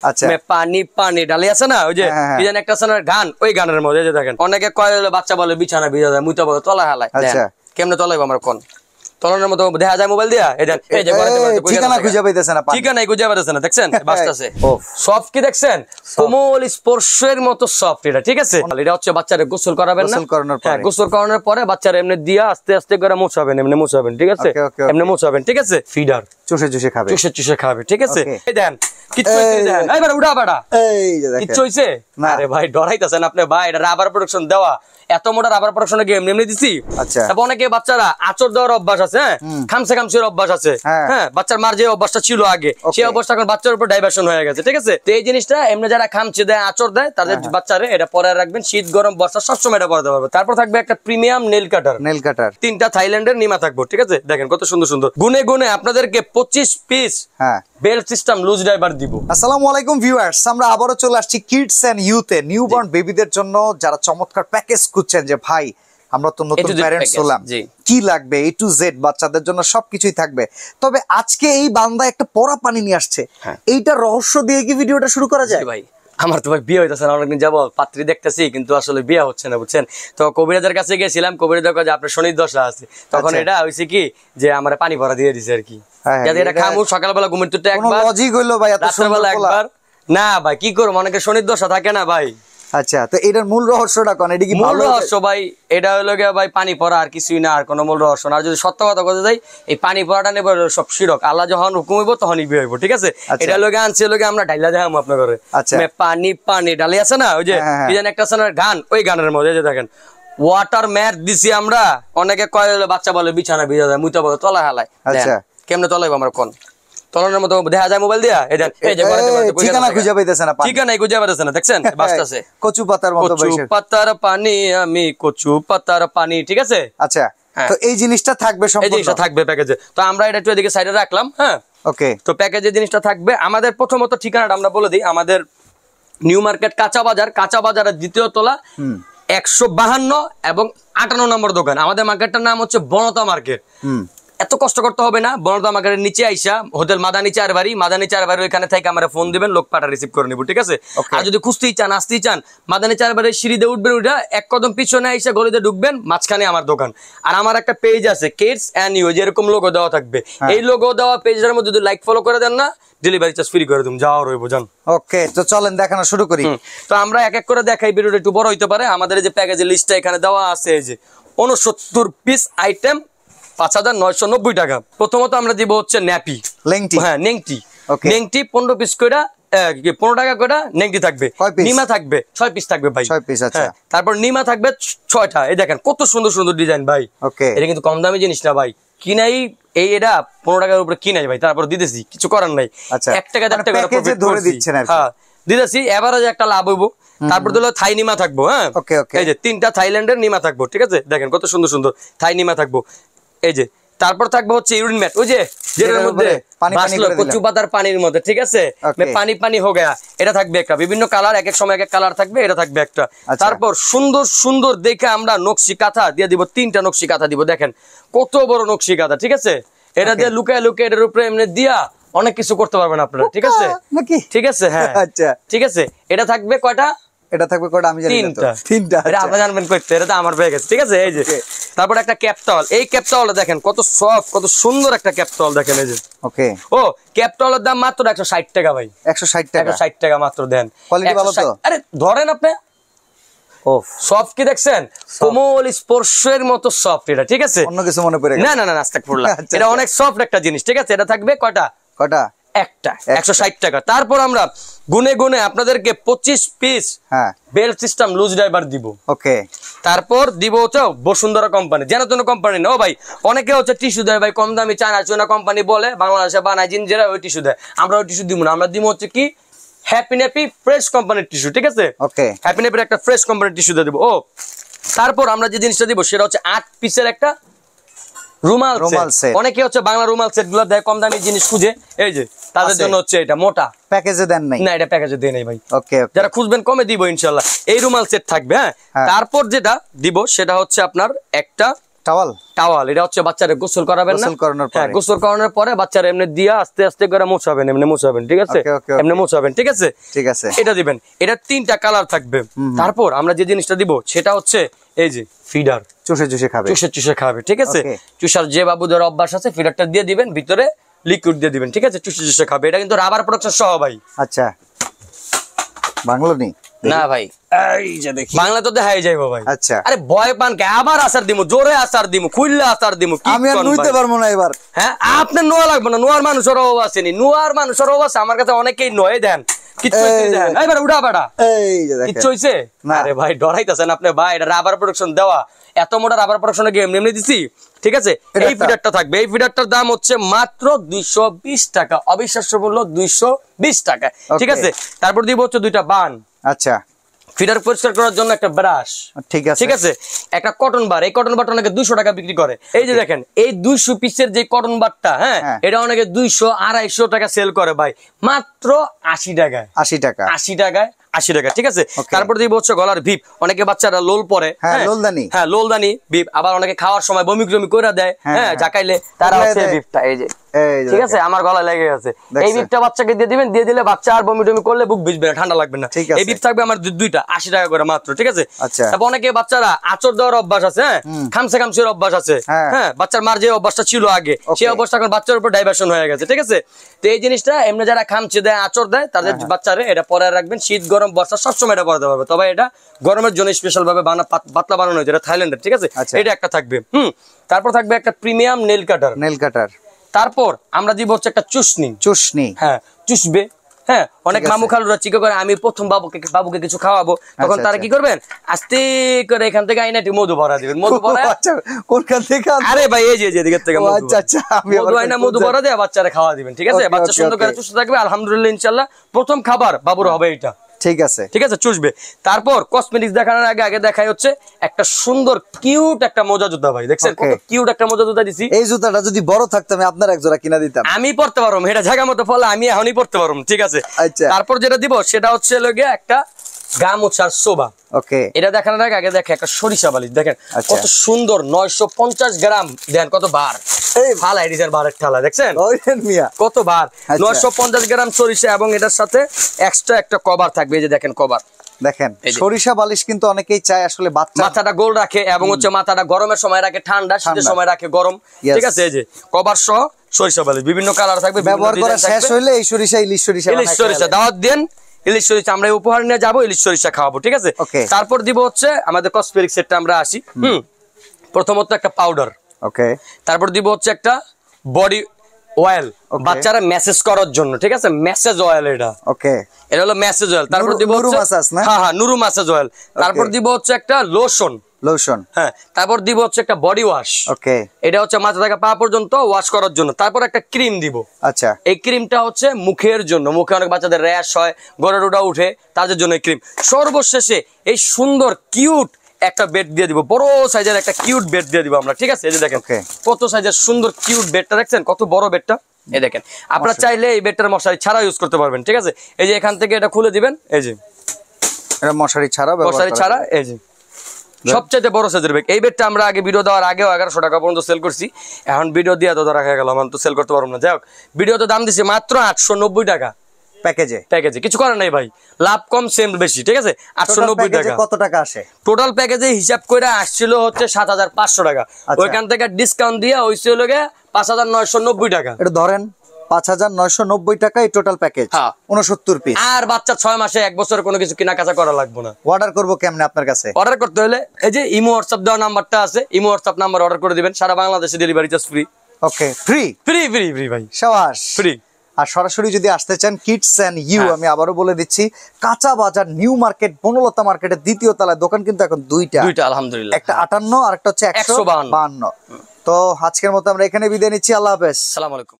আচ্ছা পানি পানি ডালি আছে না, ওই যে কি জানি একটা আছে না গান, ওই গানের মধ্যে যে দেখেন অনেকে কয় বাচ্চা বলে বিছানা ভিজা যায়, মুইতা বলে তলা হালায়। আচ্ছা কেমনে তলাইব আমরা কোন তলানোর মতো দেখা যায় মোবাইল দিয়া, এই যে ঠিকানা খুঁজে পাইতেছে না, ঠিকানা খুঁজে পাইতেছে না, দেখছেন বাসটাছে সফট কি দেখছেন, কোমল স্পর্শের মতো সফট এটা, ঠিক আছে। এটা হচ্ছে বাচ্চারে গোসল করাবেন না, গোসল করানোর পরে বাচ্চারা এমনি দিয়া আস্তে আস্তে করে মোছাবেন, এমনি মোছাবেন, ঠিক আছে, এমনি মোছাবেন, ঠিক আছে। ফিডার চুষে চুষে খাবে, চুষে চুষে খাবে, ঠিক আছে। এই দেন কিচ্ছু হইছে, দেন এইবার উড়া বাড়া, এই যে দেখেন কিচ্ছু হইছে। আরে ভাই ডরাইতাছেন আপনি ভাই, এটা রাবার প্রোডাকশন দেওয়া, এত মোটা রাবার প্রোডাকশনে গেম এমনি দিছি। আচ্ছা তারপর অনেকে বাচ্চারা আচর দেওয়ার অভ্যাস আছে, খামসে খামসের অভ্যাস আছে, হ্যাঁ বাচ্চার মার যে অভ্যাসটা ছিল আগে, সেই অভ্যাসটা এখন বাচ্চার উপর ডাইভার্সন হয়ে গেছে, ঠিক আছে। তো এই জিনিসটা এমনি যারা খামচে দেয় আচর দেয় তাদের বাচ্চারে এটা পরে রাখবেন, শীত গরম বর্ষা সবসময় এটা পরাতে পারবে। তারপর থাকবে একটা প্রিমিয়াম নেল কাটার, তিনটা থাইল্যান্ডের নিমা থাকবো, ঠিক আছে। দেখেন কত সুন্দর সুন্দর, গুনে গুনে আপনাদেরকে 25 piece belt system loose driver দিব। আসসালামু আলাইকুম ভিউয়ার্স, আমরা আবারও চলে আসছি কিডস এন্ড ইউথে নিউবর্ন বেবিদের জন্য যারা চমৎকার প্যাকেজ খুঁজছেন, যে ভাই আমরা তো নতুন প্যারেন্টস হলাম, কি লাগবে A to Z বাচ্চাদের জন্য সবকিছুই থাকবে। তবে আজকে এই বান্দা একটা পরা পানি নিয়ে আসছে, এইটা রহস্য দিয়ে কি ভিডিওটা শুরু করা যায়? ভাই আমার তো ভাই বিয়ে হইতেছে না, অনেকদিন যাবো পাত্রী দেখতেছি কিন্তু আসলে বিয়ে হচ্ছে না, বুঝছেন। তো কবিরাজের কাছে গেছিলাম, কবিরাজ কাছে আপনার শনির দশা আছে, তখন এটা হয়েছে কি যে আমার পানি ভরা দিয়ে দিছে আর কি, যাতে এটা খামু সকালবেলা ঘুমের তুলতে একবার, লজিক হইলো ভাই, এত রাত্রেবেলা একবার না ভাই, কি করবো অনেকের শনির দশা থাকে না ভাই। আচ্ছা, তো এটার মূল রহস্যটা কোন? এটা কি মূল রহস্য ভাই? এটা হলো গিয়ে ভাই পানি পড়া, আর কিছুই না, আর কোনো মূল রহস্য না। আর যদি সত্য কথা বলতে যাই, এই পানি পড়াটা নেব সব শিরক, আল্লাহ যখন হুকুম হইব তখনই বিয়ে হইব, ঠিক আছে। এটা লোকে আনছে লোকে আমরা ডাইলা দেখাম আপনার ঘরে, পানি পানি ডালি আছে না, ওই যে কি জানি একটা আছে না গান, ওই গানের মধ্যে যে দেখেন ওয়াটার ম্যাট দিছি আমরা। অনেকে কয় বাচ্চা বলে বিছানা ভিজা যায়, মুইতা বলে তলা হালায়। কেমনে তলাইব আমরা কোন তলানোর মতো দেখা যায় মোবাইল দিয়া, এই যে ঠিকানা খুঁজে পাইতেছে না, ঠিকানা খুঁজে পাইতেছে না, দেখছেন বাসটাছে কচু পাতার মতো, কচু পাতার পানি, আমি কচু পাতার পানি, ঠিক আছে। আচ্ছা, তো এই জিনিসটা থাকবে, এই জিনিসটা থাকবে প্যাকেজে। তো আমরা এটা একটু এদিকে সাইডে রাখলাম, হ্যাঁ ওকে। তো প্যাকেজে জিনিসটা থাকবে। আমাদের প্রথমত ঠিকানাটা আমরা বলে দিই, আমাদের নিউ মার্কেট কাঁচা বাজার, কাঁচা বাজারের দ্বিতীয় তলা 152 এবং 58 নম্বর দোকান। আমাদের মার্কেটটার নাম হচ্ছে বনতা মার্কেট। এত কষ্ট করতে হবে না, বনতা মার্কেটের নিচে আইসা হোটেল মাদানী চার বাড়ি, মাদানী চার বাড়ি ওইখানে থেকে আমরা ফোন দিবেন, লোক পাঠা রিসিভ করে নিব, ঠিক আছে। আর যদি খুঁজতেই চান আসতেই চান, মাদানী চার বাড়ির সিঁড়িতে উঠবেন, ওইটা এক কদম পিছনে আইসা গলিতে ঢুকবেন, মাঝখানে আমার দোকান। আর আমার একটা পেজ আছে কিডস এন্ড ইউ, যেরকম লোগো দেওয়া থাকবে, এই লোগো দেওয়া পেজের মধ্যে যদি লাইক ফলো করে দেন না, ডেলিভারি চার্জ ফ্রি করে দিম, যাও রইব জান। ওকে, তো চলেন দেখানো শুরু করি। তো আমরা এক এক করে দেখাই, ভিডিওটা একটু বড় হইতে পারে। আমাদের এই যে প্যাকেজের লিস্টটা এখানে দেওয়া আছে, এই যে 69 পিস আইটেম, 5990 টাকা। প্রথমত আমরা দিব হচ্ছে ন্যাপি, লেংটি, হ্যাঁ নেংটি, নেংটি 15 পিস করে 15 টাকা করে নেংটি থাকবে। নিমা থাকবে 6 পিস থাকবে ভাই, 6 পিস। আচ্ছা, তারপর নিমা থাকবে 6টা। এই দেখেন কত সুন্দর সুন্দর ডিজাইন ভাই, এটা কিন্তু কম দামি জিনিস না ভাই, কিনাই এই এটা 15 টাকার উপরে কিনাই ভাই, তারপর দিতেছি, কিছু করার নাই। 1 টাকা 1 টাকা ধরে দিচ্ছেন, হ্যাঁ দিতেছি, এভারেজ একটা লাভ হইব। তারপর দিলো থাই নিমা থাকবো, হ্যাঁ এই যে 3টা থাইল্যান্ডের নিমা থাকবো, ঠিক আছে। দেখেন কত সুন্দর সুন্দর থাই নিমা থাকবো, এই যে। তারপর থাকবে হচ্ছে ইউরিন ম্যাট, ওই যে যেটার মধ্যে কচু পাতার পানির মধ্যে, ঠিক আছে, পানি পানি হয়ে গেয়া, এটা থাকবে একটা, বিভিন্ন কালার, এক এক সময় এক এক কালার থাকবে, এটা থাকবে একটা। তারপর সুন্দর সুন্দর দেখে আমরা নকশি কাঁথা দিয়ে দিব, 3টা নকশি কাঁথা দিব, দেখেন কত বড় নকশি কাঁথা, ঠিক আছে। এটা দিয়ে লুকায় লুকায় এটার উপরে এমনি দিয়া অনেক কিছু করতে পারবেন আপনারা, ঠিক আছে, ঠিক আছে, হ্যাঁ আচ্ছা ঠিক আছে। এটা থাকবে কয়টা? এটা থাকবে কয়টা আমি জানি না, 3টা। এটা আপনি জানবেন কইতে, এটা তো আমার ব্যাগ আছে, ঠিক আছে। এই যে তারপর একটা ক্যাপ টাওয়াল, এই ক্যাপ টাওয়ালটা দেখেন কত সফট, কত সুন্দর একটা ক্যাপ টাওয়াল, দেখেন এই যে। ওকে, ও ক্যাপ টাওয়ালের দাম মাত্র 160 টাকা ভাই, 160 টাকা, 160 টাকা মাত্র দেন। কোয়ালিটি ভালো তো? আরে ধরেন আপনি, ও সফট কি দেখছেন, কোমল স্পর্শের মতো সফট এটা, ঠিক আছে। অন্য কিছু মনে পড়ে গেল? না না না, আস্তাগফিরুল্লাহ, এটা অনেক সফট একটা জিনিস, ঠিক আছে। এটা থাকবে কয়টা? একটা, 160 টাকা। তারপর আমরা গুনে গুনে আপনাদেরকে 25 piece belt system loose driver দিব, ওকে। তারপর দিব হচ্ছে বসুন্ধরা কোম্পানি, যেন তেন কোম্পানি না, ও ভাই অনেকে হচ্ছে টিস্যু দেয় ভাই কম দামি, চায়না চুনা কোম্পানি বলে, বাংলাদেশে বানায় জিনজেরা ওই টিস্যু দেয়, আমরা ওই টিস্যু দিব না। আমরা দিব হচ্ছে কি হ্যাপি ন্যাপি ফ্রেশ কোম্পানির টিস্যু, ঠিক আছে, ওকে। হ্যাপি ন্যাপির একটা ফ্রেশ কোম্পানির টিস্যু দিয়ে দিব। ও তারপর আমরা যে জিনিসটা দিব সেটা হচ্ছে 8 পিসের একটা রুমাল সেট। অনেকে হচ্ছে বাংলা রুমাল সেট গুলো দেয়, কম দামি জিনিস খুঁজে, এই যে তাদের জন্য হচ্ছে এটা মোটা প্যাকেজে দেন নাই? না, এটা প্যাকেজে দেই নাই ভাই, ওকে। যারা খুঁজবেন কমে দিব ইনশাআল্লাহ। এই রুমাল সেট থাকবে, হ্যাঁ। তারপর যেটা দিব সেটা হচ্ছে আপনার একটা টাওয়াল টাওয়াল, এটা হচ্ছে বাচ্চারে গোসল করাবেন না, গোসল করানোর পরে বাচ্চারা এমনি দিয়া আস্তে আস্তে করে মোছাবেন, এমনি মোছাবেন, ঠিক আছে, এমনি মোছাবেন, ঠিক আছে, ঠিক আছে, এটা দিবেন। এটা 3টা কালার থাকবে। তারপর আমরা যে জিনিসটা দিব সেটা হচ্ছে এই যে ফিডার, চুষে চুষে খাবে, চুষে চুষে খাবে, ঠিক আছে। চুষার যে বাবুদের অভ্যাস আছে ফিডারটা দিয়ে দিবেন, ভিতরে লিকুইড দিয়ে দিবেন, ঠিক আছে, চুষে চুষে খাবে। এটা কিন্তু রাবার প্রোডাকশন সহ ভাই। আচ্ছা, বাংলা নেই না ভাই, এই যে দেখি বাংলা তো দেখাই যাইবো ভাই। আচ্ছা, আরে ভয় পান কে? আবার আসার দিমু, জোরে আসার দিমু, খুললে আসার দিমু, কি আমি আর নইতে পারবো না এবার। হ্যাঁ, আপনার নোয়া লাগবে না, নোয়ার মানুষের অভাব আসেনি, নোয়ার মানুষের অভাব আছে আমার কাছে অনেকেই নয় দেন, কিচ্ছু দেন। এইবার উড়া বাড়া, এই যে দেখেন কিচ্ছু হইছে না। আরে ভাই ডরাইতাছেন আপনি ভাই, এটা রাবার প্রোডাকশন দেওয়া, এত মোটা রাবার প্রোডাকশনে গেম এমনি দিছি, ঠিক আছে। এই ফিডারটা থাকবে, এই ফিডারটার দাম হচ্ছে মাত্র 220 টাকা, অবিশ্বাস্য মূল্য 220 টাকা, ঠিক আছে। তারপর দিব হচ্ছে 2টা বান। আচ্ছা, ফিডার পরিষ্কার করার জন্য একটা ব্রাশ, ঠিক আছে, ঠিক আছে, একটা কটন বার। এই কটন বারটা অনেকে 200 টাকা বিক্রি করে। এই যে দেখেন এই 200 পিসের যে কটন বারটা, হ্যাঁ, এটা অনেকে 200 250 টাকা সেল করে ভাই, মাত্র 80 টাকায়, 80 টাকা, 80 টাকায়, 80 টাকা, ঠিক আছে। তারপর দিব হচ্ছে গলার ভিপ, অনেকে বাচ্চারা লোল পরে, হ্যাঁ লোলদানি, হ্যাঁ লোলদানি ভিপ, আবার অনেকে খাওয়ার সময় বমি জমি করে দেয়, হ্যাঁ জাকাইলে, তারা হচ্ছে ভিপটা, এই যে, ঠিক আছে, আমার গলায় লেগে গেছে, এই ভিপটা বাচ্চাকে দিয়ে দিবেন, দিয়ে দিলে বাচ্চা আর বমি টমি করলে বুক ভিজবে না, ঠান্ডা লাগবে না। এই ভিপ থাকবে আমার 2টা 80 টাকা করে মাত্র, ঠিক আছে। তারপর অনেকে বাচ্চারা আচর দেওয়ার অভ্যাস আছে, হ্যাঁ, খামসে খামসের অভ্যাস আছে, হ্যাঁ, বাচ্চার মার যে অভ্যাসটা ছিল আগে, সেই অভ্যাসটা এখন বাচ্চার উপর ডাইভার্সন হয়ে গেছে, ঠিক আছে। তো এই জিনিসটা এমনি যারা খামচে দেয়, আচর দেয়, তাদের বাচ্চারে এটা পরে রাখবেন, শীত গরম বর্ষা সবসময় এটা পরাতে পারবে। তবে এটা গরমের জন্য স্পেশাল ভাবে পাতলা বানানো হয়েছে, এটা থাইল্যান্ডের, ঠিক আছে। এটা একটা থাকবে। তারপর থাকবে একটা প্রিমিয়াম নেল কাটার, নেল কাটার। তারপর আমরা দিব হচ্ছে একটা চুষনি, চুষনি, হ্যাঁ, চুষবে, হ্যাঁ। অনেক মামু খালুরা চিন্তা করে আমি প্রথম বাবুকে কিছু খাওয়াবো, তখন তারা কি করবেন, আস্তে করে এখান থেকে আইনাটি মধু ভরা দিবেন, মধু ভরা, কোনখান থেকে? আরে ভাই এই যে এদিক থেকে মধু আইনা মধু ভরা দিয়ে বাচ্চারা খাওয়া দিবেন, ঠিক আছে। বাচ্চা সুন্দর করে চুষতে থাকবে, আলহামদুলিল্লাহ, ইনশাল্লাহ প্রথম খাবার বাবুর হবে এটা, ঠিক আছে, ঠিক আছে, চুষবে। তারপর কসমেটিক্স দেখানোর আগে দেখাই হচ্ছে একটা সুন্দর কিউট একটা মোজা জুতা, ভাই দেখছেন কত কিউট একটা মোজা জুতা দিছি। এই জুতাটা যদি বড় থাকতো আমি আপনার এক জোড়া কিনা দিতাম, আমি পড়তে পারবো, এটা জায়গা মতো ফলে আমি এখনই পড়তে পারবো, ঠিক আছে। তারপর যেটা দিব সেটা হচ্ছে লগে একটা গামুছার শোভা, ওকে। এটা দেখানোর আগে দেখে একটা সরিষা বালিশ, দেখেন কত সুন্দর, 950 গ্রাম, দেন কত বার, ফালাই দিছেন বারের ঠালা, দেখছেন কত বার, 950 গ্রাম সরিষা, এবং এটার সাথে এক্সট্রা একটা কভার থাকবে, এই যে দেখেন কভার, দেখেন সরিষা বালিশ কিন্তু অনেকেই চায় আসলে বাচ্চা মাথাটা গোল রাখে, এবং হচ্ছে মাথাটা গরমের সময় রাখে ঠান্ডা, শীতের সময় রাখে গরম, ঠিক আছে। এই যে কভার সহ সরিষা বালিশ, বিভিন্ন কালার থাকবে, ব্যবহার করা শেষ হইলে এই সরিষা ইলিশ সরিষা দাওয়াত দেন, ইলিশ সরিষা আমরা উপহার নিয়ে যাবো, ইলিশ সরিষা খাওয়াবো, ঠিক আছে। তারপর দিব হচ্ছে আমাদের কসমেটিক সেটটা আমরা আসি। প্রথমত একটা পাউডার, ওকে। তারপর দিব হচ্ছে একটা বডি অয়েল, বাচ্চারা মেসেজ করার জন্য, ঠিক আছে, মেসেজ অয়েল, এটা, ওকে, এটা হলো মেসেজ অয়েল। তারপর দিব হচ্ছে, হ্যাঁ হ্যাঁ, নুরু মেসেজ অয়েল। তারপর দিব হচ্ছে একটা লোশন, লোশন, হ্যাঁ। তারপর দিব হচ্ছে একটা বডি ওয়াশ, ওকে, এটা হচ্ছে মাথা থেকে পা পর্যন্ত ওয়াশ করার জন্য। তারপর একটা ক্রিম দিব, আচ্ছা, এই ক্রিমটা হচ্ছে মুখের জন্য, মুখে অনেক বাচ্চাদের র্যাশ হয়, গড়াডোডা উঠে, তাদের জন্য ক্রিম। সর্বশেষে এই সুন্দর কিউট একটা বেড দিয়ে দিব, বড় সাইজের একটা কিউট বেড দিয়ে দিব আমরা, ঠিক আছে। এই যে দেখেন কত সাইজের সুন্দর কিউট বেডটা, দেখছেন কত বড় বেডটা, এই দেখেন। আপনারা চাইলে এই বেডটার মশারি ছাড়া ইউজ করতে পারবেন, ঠিক আছে। এই যে এখান থেকে এটা খুলে দিবেন, এই যে এটা মশারি ছাড়া, এই যে সবচেয়ে বড় সাইজের বেড। এই বেডটা আমরা আগে ভিডিও দেওয়ার আগেও 1100 টাকা পর্যন্ত সেল করছি, এখন ভিডিও দিয়ে তো রাখা গেল, আমি তো সেল করতে পারবো না। যাই হোক, ভিডিওতে দাম দিছি মাত্র 890 টাকা প্যাকেজে, কিছু করার নাই ভাই, লাভ কম সেম বেশি, ঠিক আছে। 890 টাকা। কত টাকা আসে টোটাল প্যাকেজে হিসাব করে আসছিল হচ্ছে 7500 টাকা, ওইখান থেকে ডিসকাউন্ট দিয়ে হইছে লগে 5990 টাকা। এটা ধরেন 5990 টাকা এই টোটাল প্যাকেজ, 69 পিস। আর বাচ্চা 6 মাসে 1 বছর কোনো কিছু কিনা কাটা করা লাগবে না। অর্ডার করব কেমনে আপনার কাছে? অর্ডার করতে হলে এই যে ইমো হোয়াটসঅ্যাপ দেওয়া নাম্বারটা আছে, ইমো হোয়াটসঅ্যাপ নাম্বার অর্ডার করে দিবেন, সারা বাংলাদেশে ডেলিভারি চার্জ ফ্রি। ওকে, ফ্রি ফ্রি ফ্রি ফ্রি ভাই, শাবাশ, ফ্রি। আর সরাসরি যদি আসতে চান কিডস এন্ড ইউ, আমি আবারও বলে দিচ্ছি, কাঁচা বাজার নিউ মার্কেট, বনলতা মার্কেটের 2য় তলায় দোকান কিন্তু এখন দুইটা, আলহামদুলিল্লাহ, একটা 58 আর একটা হচ্ছে 152। তো আজকের মতো আমরা এখানে বিদায় নিচ্ছি, আল্লাহ হাফেজ, আসসালামু আলাইকুম।